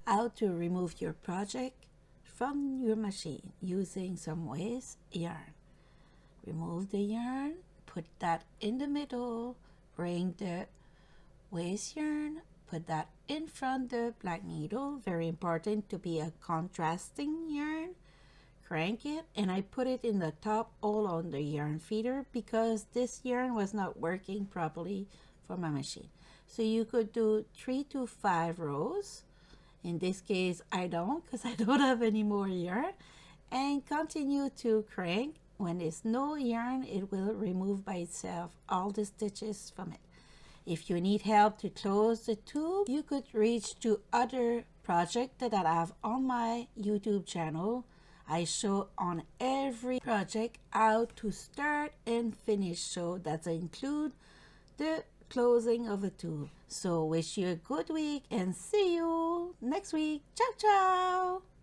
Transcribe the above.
how to remove your project from your machine using some waste yarn. Remove the yarn, put that in the middle, bring the waste yarn, put that in front the black needle, very important to be a contrasting yarn, crank it, and I put it in the top all on the yarn feeder because this yarn was not working properly for my machine. So you could do 3 to 5 rows. In this case I don't, because I don't have any more yarn, and continue to crank. When there's no yarn, it will remove by itself all the stitches from it. If you need help to close the tube, you could reach to other projects that I have on my YouTube channel. I show on every project how to start and finish, so that include the closing of a tube. So wish you a good week and see you next week. Ciao, ciao.